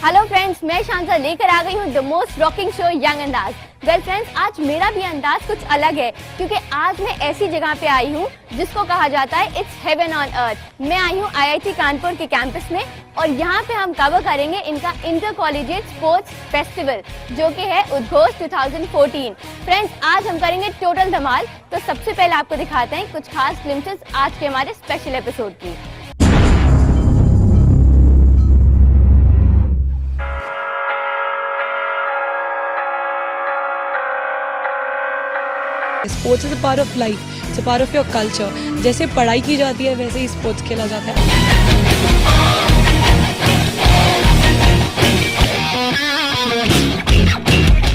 Hello friends, मैं शांता लेकर आ गई हूँ the most rocking show young Andaz. Well friends, आज मेरा भी अंदाज कुछ अलग है क्योंकि आज मैं ऐसी जगह पे आई हूँ जिसको कहा जाता है इट्स हेवन ऑन अर्थ। मैं आई हूँ आईआईटी कानपुर के कैंपस में और यहाँ पे हम कवर करेंगे इनका इंटर कॉलेजिएट स्पोर्ट्स फेस्टिवल जो कि है उद्घोष 2014। फ्रेंड्स, आज हम करेंगे टोटल धमाल। तो सबसे पहले आपको दिखाते हैं कुछ खास ग्लिम्पसेस आज के हमारे स्पेशल एपिसोड की। Sports is a part of life, it's a part of your culture. जैसे पढ़ाई की जाती है वैसे ही स्पोर्ट्स खेला जाता है।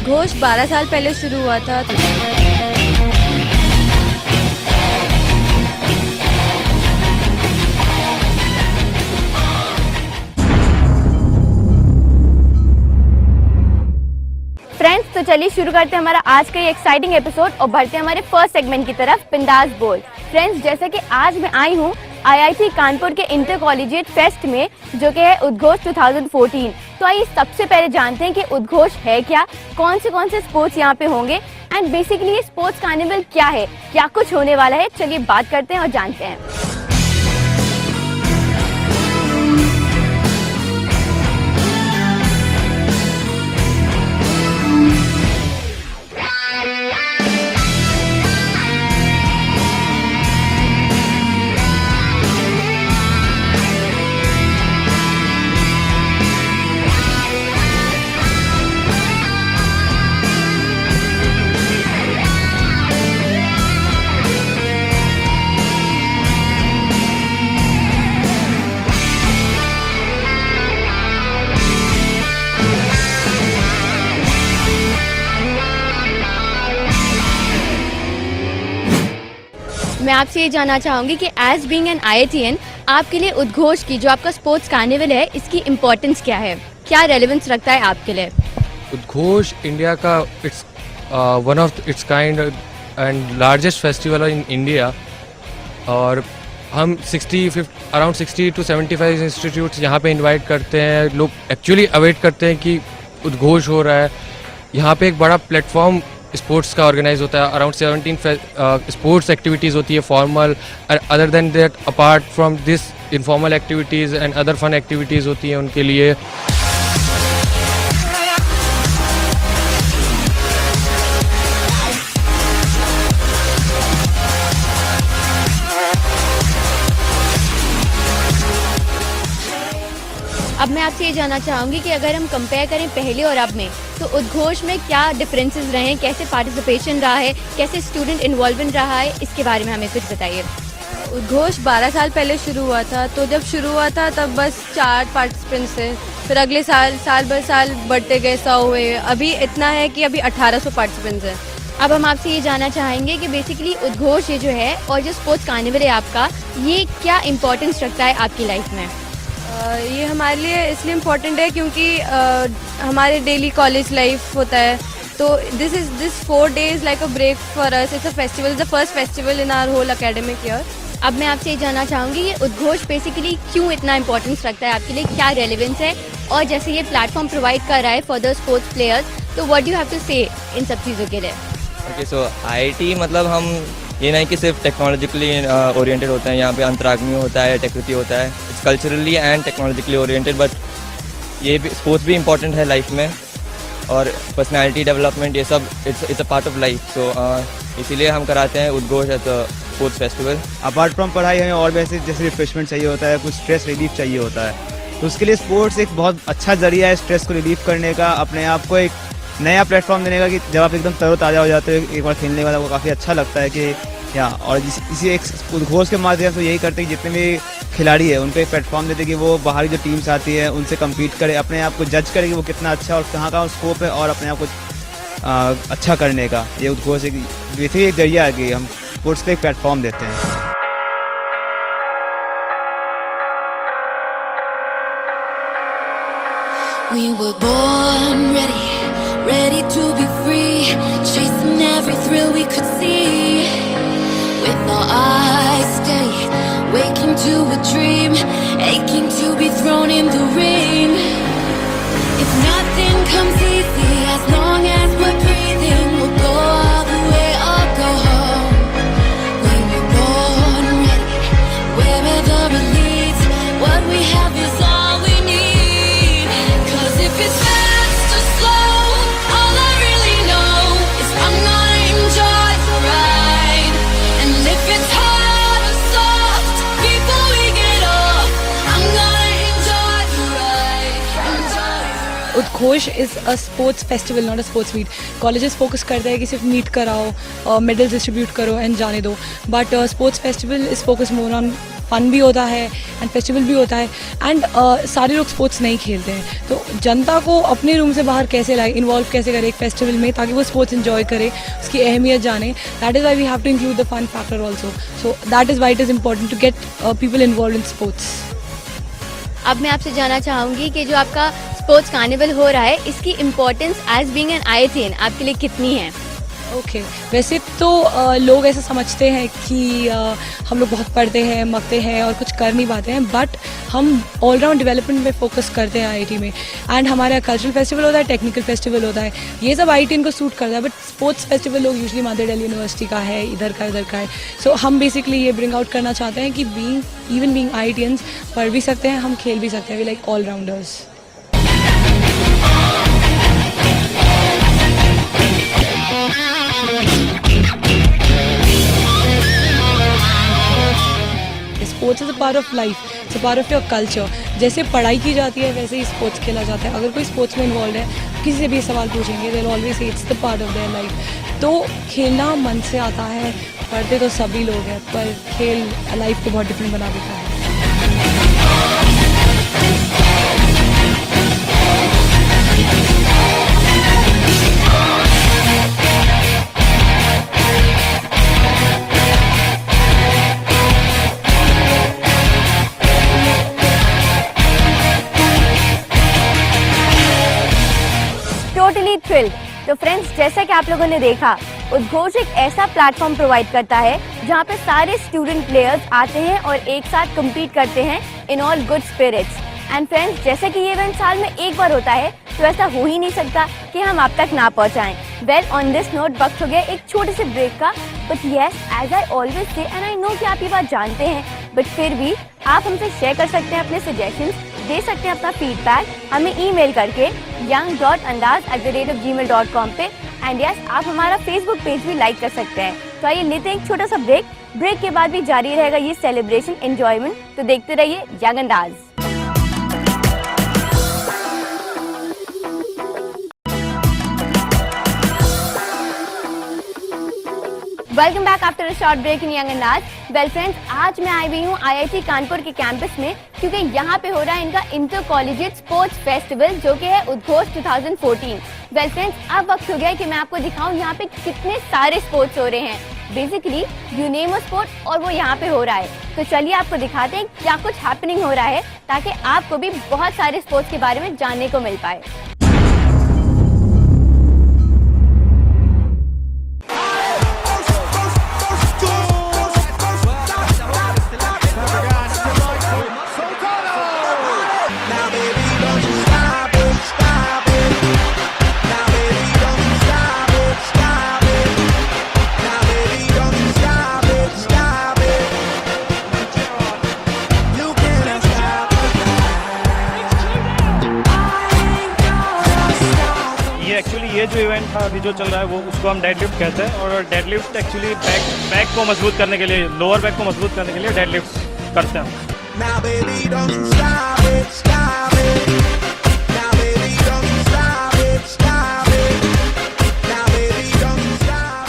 घोष 12 साल पहले शुरू हुआ था। फ्रेंड्स, तो चलिए शुरू करते हैं हमारा आज का ये एक्साइटिंग एपिसोड और बढ़ते हैं हमारे फर्स्ट सेगमेंट की तरफ, बिंदास बोल। फ्रेंड्स, जैसे कि आज मैं आई हूँ आईआईटी कानपुर के इंटर कॉलेजिएट फेस्ट में जो कि है उद्घोष 2014। तो आइए सबसे पहले जानते हैं कि उद्घोष है क्या, कौन से स्पोर्ट्स यहाँ पे होंगे एंड बेसिकली ये स्पोर्ट्स कार्निवल क्या है, क्या कुछ होने वाला है। चलिए बात करते हैं और जानते हैं। मैं आपसे ये जानना चाहूँगी कि एज बीइंग एन आईआईटीएन आपके लिए उद्घोष की जो आपका स्पोर्ट्स कार्निवल है इसकी इम्पोर्टेंस क्या है, क्या रेलेवेंस रखता है आपके लिए? उद्घोष इंडिया का it's one of its kind and largest festival in India और हम अराउंड 60 to 75 इंस्टीट्यूट्स यहाँ पे इनवाइट करते हैं। लोग एक्चुअली अवेट करते हैं कि उद्घोष हो रहा है। यहाँ पे एक बड़ा प्लेटफॉर्म स्पोर्ट्स का ऑर्गेनाइज होता है। अराउंड 17 स्पोर्ट्स एक्टिविटीज़ होती है formal, other than that apart from this informal activities and other fun activities होती हैं उनके लिए। अब मैं आपसे ये जानना चाहूँगी कि अगर हम कंपेयर करें पहले और अब में तो उद्घोष में क्या डिफरेंसेस रहे हैं, कैसे पार्टिसिपेशन रहा है, कैसे स्टूडेंट इन्वॉल्वमेंट रहा है, इसके बारे में हमें कुछ बताइए। उद्घोष 12 साल पहले शुरू हुआ था, तो जब शुरू हुआ था तब बस 4 पार्टिसिपेंट्स थे। फिर अगले साल बर साल बढ़ते गए, 100 हुए, अभी इतना है कि अभी 1800 पार्टिसिपेंट्स हैं। अब हम आपसे ये जानना चाहेंगे कि बेसिकली उद्घोष ये जो है और जो स्पोर्ट्स कार्निवल है आपका, ये क्या इम्पोर्टेंस रखता है आपकी लाइफ में? ये हमारे लिए इसलिए इम्पोर्टेंट है क्योंकि हमारे डेली कॉलेज लाइफ होता है, तो this 4 days like a break for us. It's a festival, the first festival in our whole academic year. अब मैं आपसे ये जानना चाहूँगी ये उद्घोष बेसिकली क्यों इतना इम्पोर्टेंस रखता है आपके लिए, क्या रेलेवेंस है, और जैसे ये प्लेटफॉर्म प्रोवाइड कर रहा है फॉर द स्पोर्ट्स प्लेयर्स, तो what do you have to say इन सब चीज़ों के लिए? ओके, सो आईआईटी मतलब हम ये नहीं कि सिर्फ टेक्नोलॉजिकली ओरिएंटेड होते हैं। यहाँ पे अंतराग्नि होता है, टेक्निकली होता है, it's culturally and technologically oriented, but ये भी स्पोर्ट्स भी इम्पोर्टेंट है लाइफ में और पर्सनालिटी डेवलपमेंट, ये सब it's a part of life. So इसीलिए हम कराते हैं Udghosh at the sports festival. Apart from पढ़ाई हमें और वैसे जैसे रिफ्रेशमेंट चाहिए होता है, कुछ स्ट्रेस रिलीफ चाहिए होता है, तो उसके लिए स्पोर्ट्स एक बहुत अच्छा जरिया है स्ट्रेस को रिलीफ करने का, अपने आप को एक नया प्लेटफॉर्म देने का कि जब आप एकदम तरोताज़ा हो जाते हो एक बार खेलने वाला, वो काफ़ी अच्छा लगता है कि या और इसी एक उद्घोष के माध्यम से यही करते हैं कि जितने भी खिलाड़ी है उनको एक प्लेटफॉर्म देते हैं कि वो बाहरी जो टीम्स आती है उनसे कम्पीट करे, अपने आप को जज करे कि वो कितना अच्छा और कहाँ का स्कोप है और अपने आप को अच्छा करने का। ये उद्घोष एक जरिया है कि हम स्पोर्ट्स को एक प्लेटफॉर्म देते हैं। We were born ready to be free, chasing every thrill we could see, with our eyes steady, waking to a dream, aching to be thrown in the ring. If nothing comes easy, as long as we're breathing, we'll go all the way or go home. When we're born ready, wherever it leads, what we have is all we need. 'Cause if it's fast or slow, all I really know is I'm gonna enjoy the ride. And if it's hard or soft, before we get off, I'm gonna enjoy the ride. Enjoy the ride. Udghosh is a sports festival not a sports meet. Colleges focus करते हैं कि सिर्फ meet कराओ, medals distribute करो and जाने दो, but sports festival is focus more on fun भी होता है एंड फेस्टिवल भी होता है. एंड सारे लोग स्पोर्ट्स नहीं खेलते हैं, तो जनता को अपने रूम से बाहर कैसे लाए, इन्वॉल्व कैसे करे एक फेस्टिवल में ताकि वो स्पोर्ट्स इन्जॉय करे, उसकी अहमियत जाने. That is why we have to include the fun factor also. So that is why it is important to get people involve in sports. अब मैं आपसे जानना चाहूँगी कि जो आपका स्पोर्ट्स कार्निवल हो रहा है, इसकी importance as being an IITian आपके लिए कितनी है? ओके वैसे तो लोग ऐसा समझते हैं कि हम लोग बहुत पढ़ते हैं, मगते हैं और कुछ कर नहीं पाते हैं, बट हम ऑलराउंड डेवलपमेंट में फोकस करते हैं IIT में. एंड हमारा कल्चरल फेस्टिवल होता है, टेक्निकल फेस्टिवल होता है, ये सब IITian को सूट करता है. बट स्पोर्ट्स फेस्टिवल लोग यूजली मानते दिल्ली यूनिवर्सिटी का है, इधर का है. सो हम बेसिकली ये ब्रिंग आउट करना चाहते हैं कि बीइंग IITians पढ़ भी सकते हैं, हम खेल भी सकते हैं, we like allrounders. Sports is a part of life, it's a part of your culture. जैसे पढ़ाई की जाती है वैसे ही स्पोर्ट्स खेला जाता है. अगर कोई स्पोर्ट्स में इन्वॉल्व है, किसी से भी सवाल पूछेंगे, they will always say it's the part of their life. तो खेलना मन से आता है, पढ़ते तो सभी लोग हैं, पर खेल लाइफ को बहुत डिफरेंट बना देता है. Totally thrilled. तो फ्रेंड्स, जैसा कि आप लोगों ने देखा, उद्घोष एक ऐसा प्लेटफॉर्म प्रोवाइड करता है जहां पे सारे स्टूडेंट प्लेयर्स आते हैं और एक साथ compete करते हैं in all good spirits. And friends, जैसा कि ये इवेंट साल में एक बार होता है, तो ऐसा हो ही नहीं सकता कि हम आप तक ना पहुंचाएं. वेल, ऑन दिस नोट वक्त हो गया एक छोटे से ब्रेक का. But yes, as I always say, and I know कि आप ये बात जानते हैं, बट फिर भी आप हमसे शेयर कर सकते हैं अपने सजेशंस, दे सकते हैं अपना फीडबैक हमें ईमेल करके young.andaz@gmail.com पे. एंड यस, आप हमारा फेसबुक पेज भी लाइक कर सकते हैं. तो आइए लेते हैं एक छोटा सा ब्रेक. ब्रेक के बाद भी जारी रहेगा ये सेलिब्रेशन, एंजॉयमेंट. तो देखते रहिए young Andaz. Welcome back after a short break in young Andaz. Well friends, आज मैं आई हुई हूँ IIT कानपुर के कैंपस में, क्योंकि यहाँ पे हो रहा है इनका इंटर कॉलेजिएट स्पोर्ट्स फेस्टिवल, जो कि है उद्घोष 2014. वेल फ्रेंड्स, अब वक्त हो गया है कि मैं आपको दिखाऊं यहाँ पे कितने सारे स्पोर्ट्स हो रहे हैं. Basically you name a sport और वो यहाँ पे हो रहा है. तो चलिए आपको दिखाते हैं क्या कुछ हैपनिंग हो रहा है, ताकि आपको भी बहुत सारे स्पोर्ट्स के बारे में जानने को मिल पाए. ये जो इवेंट था अभी जो चल रहा है वो उसको हम डेडलिफ्ट कहते हैं. और डेडलिफ्ट एक्चुअली बैक को मजबूत करने के लिए, लोअर बैक को मजबूत करने के लिए डेडलिफ्ट करते हैं.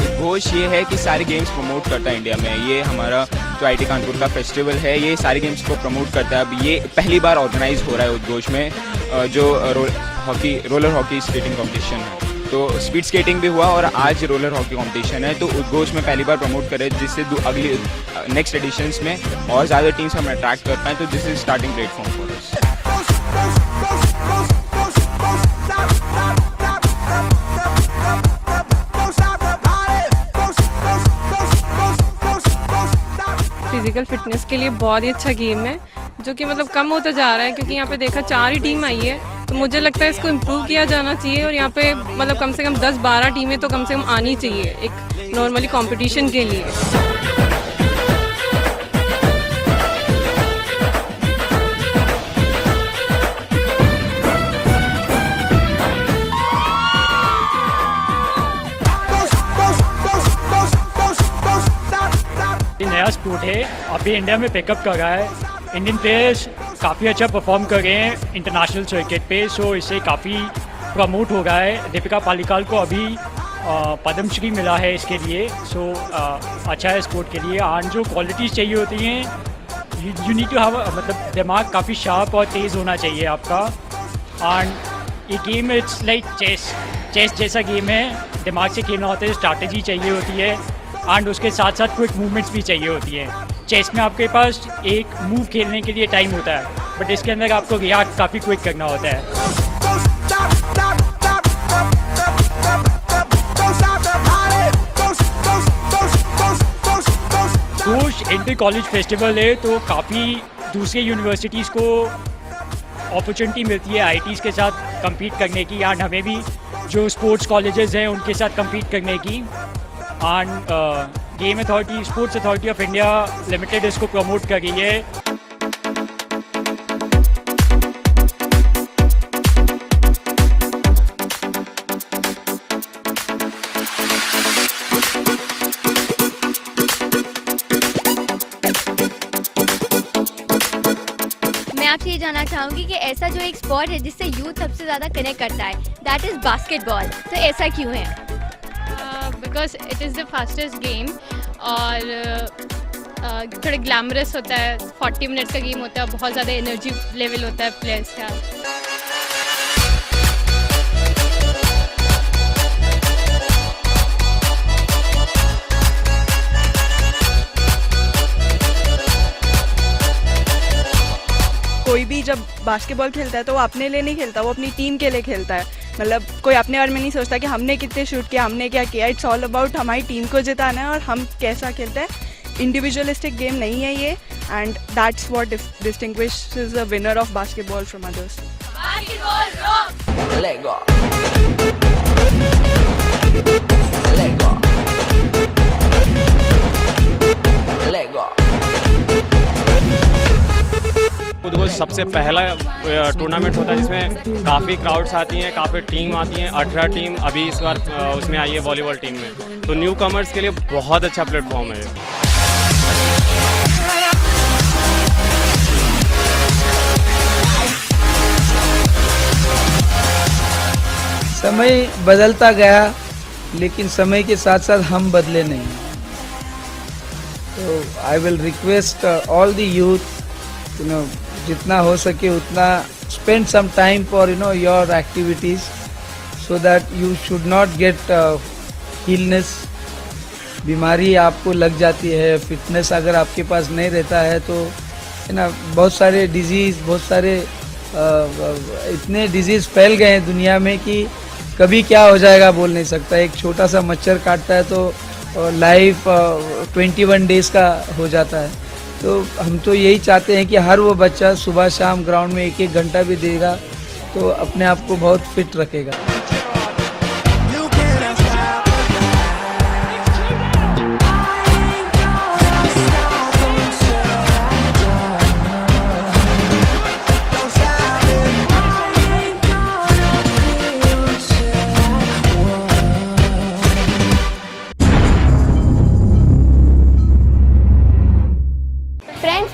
उद्घोष ये है कि सारे गेम्स प्रमोट करता है इंडिया में. ये हमारा जो IIT कानपुर का फेस्टिवल है, ये सारे गेम्स को प्रमोट करता है. अब ये पहली बार ऑर्गेनाइज हो रहा है उद्घोष में, जो रोलर हॉकी स्केटिंग कॉम्पिटिशन है. तो स्पीड स्केटिंग भी हुआ और आज रोलर हॉकी कंपटीशन है. तो उद्घोष में पहली बार प्रमोट करे, जिससे अगली नेक्स्ट एडिशंस में और ज़्यादा टीम्स हम अट्रैक्ट कर पाएँ. तो this is starting platform for us. Physical fitness के लिए बहुत ही अच्छा गेम है, जो कि मतलब कम होता जा रहा है, क्योंकि यहाँ पे देखा 4 ही टीम आई है तो मुझे लगता है इसको इम्प्रूव किया जाना चाहिए और यहाँ पे मतलब कम से कम 10-12 टीमें तो कम से कम आनी चाहिए एक नॉर्मली कंपटीशन के लिए। नया स्पोर्ट है, अभी इंडिया में पिकअप कर रहा है। इंडियन प्लेयर्स काफ़ी अच्छा परफॉर्म कर रहे हैं इंटरनेशनल सर्किट पे, सो इससे काफ़ी प्रमोट हो रहा है। दीपिका पालिकाल को अभी पद्मश्री मिला है इसके लिए, सो अच्छा है स्पोर्ट के लिए। और जो क्वालिटीज़ चाहिए होती हैं, यू नीड टू हैव मतलब दिमाग काफ़ी शार्प और तेज़ होना चाहिए आपका। एंड ये गेम इट्स लाइक चेस जैसा गेम है, दिमाग से खेलना होता है, स्ट्रैटेजी चाहिए होती है एंड उसके साथ साथ क्विक मूवमेंट्स भी चाहिए होती हैं। चेस में आपके पास एक मूव खेलने के लिए टाइम होता है, बट इसके अंदर आपको रिएक्ट काफ़ी क्विक करना होता है। घोष इंटर कॉलेज फेस्टिवल है, तो काफ़ी दूसरे यूनिवर्सिटीज़ को अपॉर्चुनिटी मिलती है आईटीज़ के साथ compete करने की, एंड हमें भी जो स्पोर्ट्स कॉलेजेस हैं उनके साथ compete करने की। End game authority, sports authority of India limited इसको प्रमोट कर रही है। मैं आपसे ये जानना चाहूंगी कि ऐसा जो एक स्पोर्ट है जिससे यूथ सबसे ज़्यादा कनेक्ट करता है, दैट इज़ बास्केटबॉल, तो ऐसा क्यों है? Because it is the fastest game और थोड़ा ग्लैमरस होता है। 40 मिनट का गेम होता है, बहुत ज़्यादा एनर्जी लेवल होता है प्लेयर्स का। कोई भी जब बास्केटबॉल खेलता है तो वो अपने लिए नहीं खेलता, वो अपनी टीम के लिए खेलता है। मतलब कोई अपने बारे में नहीं सोचता कि हमने कितने शूट किया, हमने क्या किया। इट्स ऑल अबाउट हमारी टीम को जिताना है और हम कैसा खेलते हैं। इंडिविजुअलिस्टिक गेम नहीं है ये, and that's what distinguishes the winner of basketball from others. उद्घोष सबसे पहला टूर्नामेंट होता है जिसमें काफ़ी क्राउड्स आती हैं, काफ़ी टीम आती हैं। 18 टीम अभी इस बार उसमें आई है वॉलीबॉल टीम में, तो न्यू कमर्स के लिए बहुत अच्छा प्लेटफॉर्म है। समय बदलता गया, लेकिन समय के साथ साथ हम बदले नहीं। तो I will request all the youth, जितना हो सके उतना spend some time for your activities, so that you should not get illness। बीमारी आपको लग जाती है, फिटनेस अगर आपके पास नहीं रहता है तो बहुत सारे डिजीज़, बहुत सारे इतने डिजीज़ फैल गए हैं दुनिया में कि कभी क्या हो जाएगा बोल नहीं सकता। एक छोटा सा मच्छर काटता है तो लाइफ 21 डेज़ का हो जाता है। तो हम तो यही चाहते हैं कि हर वो बच्चा सुबह शाम ग्राउंड में 1-1 घंटा भी देगा तो अपने आप को बहुत फिट रखेगा।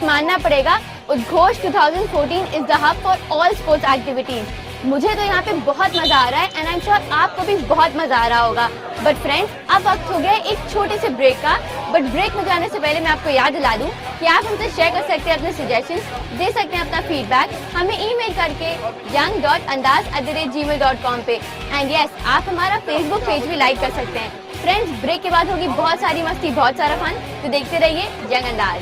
मानना पड़ेगा, उद्घोष 2014 is the hub for all sports activities. मुझे तो यहाँ पे बहुत मजा आ रहा है एंड आई एम श्योर आपको भी बहुत मजा आ रहा होगा। बट फ्रेंड्स, अब वक्त हो गया एक छोटे से ब्रेक का। बट ब्रेक में जाने से पहले मैं आपको याद दिला दूं कि आप हमसे शेयर कर सकते हैं अपने सजेशंस, दे सकते हैं अपना फीडबैक हमें ईमेल करके young.andaz@gmail.com पे। एंड यस, आप हमारा फेसबुक पेज भी लाइक कर सकते हैं। फ्रेंड्स, ब्रेक के बाद होगी बहुत सारी मस्ती, बहुत सारा फन, तो देखते रहिए young Andaz.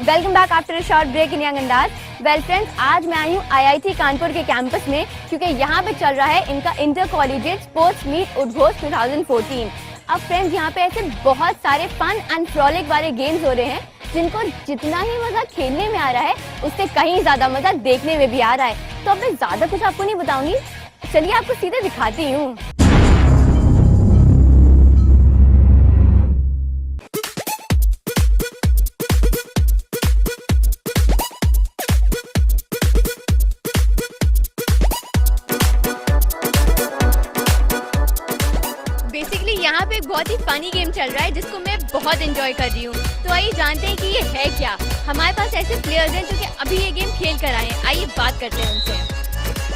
Welcome back after a short break in young Andaz. Well friends, आज मैं आई हूँ IIT कानपुर के कैंपस में, क्योंकि यहाँ पे चल रहा है इनका इंटर कॉलेजिएट स्पोर्ट्स मीट उद्घोष 2014। अब फ्रेंड्स यहाँ पे ऐसे बहुत सारे फन एंड फ्रॉलिक वाले गेम्स हो रहे हैं जिनको जितना ही मजा खेलने में आ रहा है उससे कहीं ज्यादा मजा देखने में भी आ रहा है। तो अब मैं ज्यादा कुछ आपको नहीं बताऊंगी, चलिए आपको सीधे दिखाती हूँ। बेसिकली यहाँ पे एक बहुत ही फनी गेम चल रहा है जिसको मैं बहुत एंजॉय कर रही हूँ। तो आइए जानते हैं कि ये है क्या। हमारे पास ऐसे प्लेयर्स हैं जो कि अभी ये गेम खेल कर आए हैं, आइए बात करते हैं उनसे।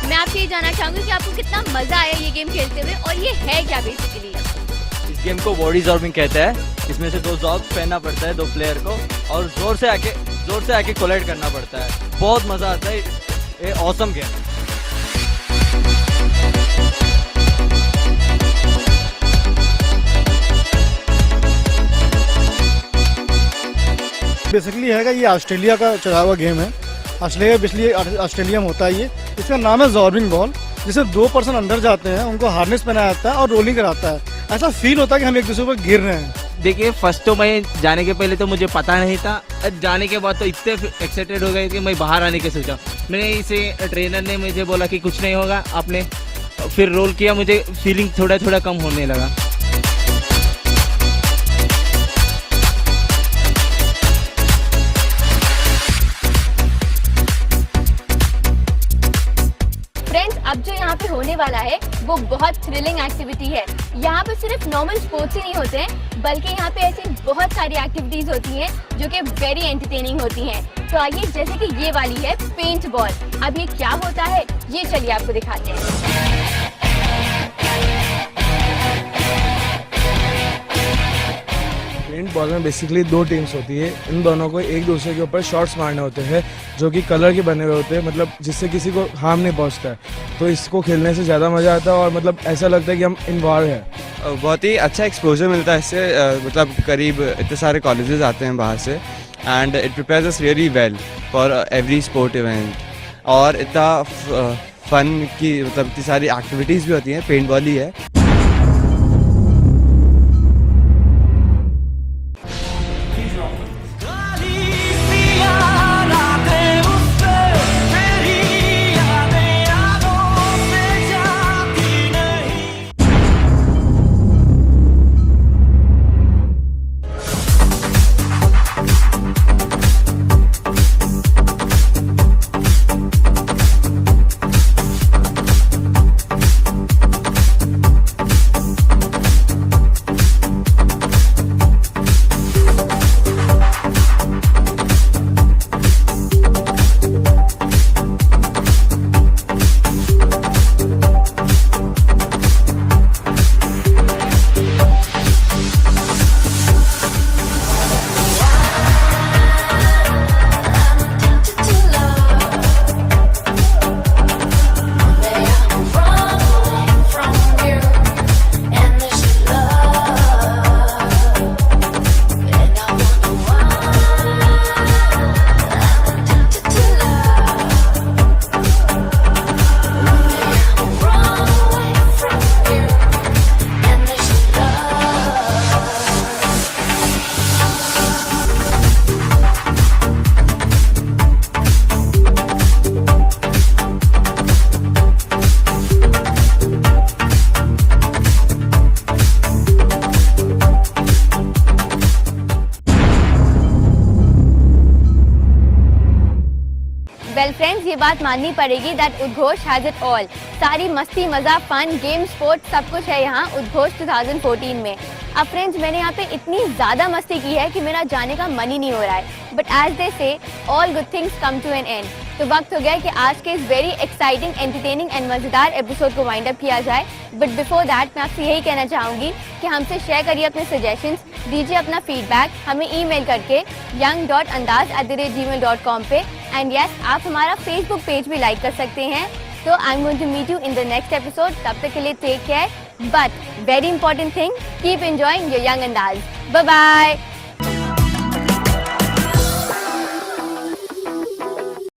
मैं आपसे ये जानना चाहूंगी कि आपको कितना मजा आया ये गेम खेलते हुए और ये है क्या बेसिकली। इस गेम को बॉडी जॉर्बिंग कहते हैं। इसमें से 2 जॉब्स पहनना पड़ता है 2 प्लेयर को और जोर से आके कोलाइड करना पड़ता है। बहुत मजा आता है, ये ऑसम गेम है। बेसिकली है ये ऑस्ट्रेलिया का चला हुआ गेम है। ऑस्ट्रेलिया में होता है ये। इसका नाम है जॉर्बिंग बॉल, जिसमें 2 पर्सन अंदर जाते हैं, उनको हार्नेस पहनाया जाता है और रोलिंग कराता है। ऐसा फील होता है कि हम एक दूसरे पर गिर रहे हैं। देखिए फर्स्ट तो मैं जाने के पहले तो मुझे पता नहीं था, जाने के बाद तो इतने एक्साइटेड हो गए कि मैं बाहर आने के सोचा। मैंने इसे ट्रेनर ने मुझे बोला कि कुछ नहीं होगा, आपने फिर रोल किया, मुझे फीलिंग थोड़ा थोड़ा कम होने लगा। अब जो यहाँ पे होने वाला है वो बहुत थ्रिलिंग एक्टिविटी है। यहाँ पे सिर्फ नॉर्मल स्पोर्ट्स ही नहीं होते हैं, बल्कि यहाँ पे ऐसी बहुत सारी एक्टिविटीज होती हैं जो कि वेरी एंटरटेनिंग होती हैं। तो आइए, जैसे कि ये वाली है पेंट बॉल। अब ये क्या होता है ये चलिए आपको दिखाते हैं। पेंट बॉल में बेसिकली 2 टीम्स होती है। इन दोनों को एक दूसरे के ऊपर शॉट्स मारने होते हैं जो कि कलर के बने हुए होते हैं, मतलब जिससे किसी को हार्म नहीं पहुंचता है। तो इसको खेलने से ज़्यादा मज़ा आता है और मतलब ऐसा लगता है कि हम इन्वॉल्व हैं। बहुत ही अच्छा एक्सपोजर मिलता है इससे। मतलब करीब इतने सारे कॉलेजेस आते हैं बाहर से and it prepares us really well for every sport event. और इतना फन की मतलब इतनी सारी एक्टिविटीज़ भी होती हैं, पेंट बॉल ही है। वेल फ्रेंड्स, ये बात माननी पड़ेगी दैट उद्घोष हैज इट ऑल। सारी मस्ती, मजा, फन, गेम, स्पोर्ट सब कुछ है यहाँ उद्घोष 2014 में। अब फ्रेंड्स, मैंने यहाँ पे इतनी ज़्यादा मस्ती की है कि मेरा जाने का मन ही नहीं हो रहा है। But as they say all good things come to an end. तो वक्त हो गया है कि आज के इस वेरी एक्साइटिंग, एंटरटेनिंग एंड मज़ेदार एपिसोड को वाइंड अप किया जाए। बट बिफोर दैट मैं आपसे यही कहना चाहूँगी कि हमसे शेयर करिए अपने सजेशंस, दीजिए अपना फीडबैक हमें ईमेल करके young.andaz@gmail.com पे। एंड यस, आप हमारा फेसबुक पेज भी लाइक कर सकते हैं। तो I am going to meet you in the next episode. तब तक के लिए take care, but very important thing, keep enjoying your young अंदाज। Bye bye.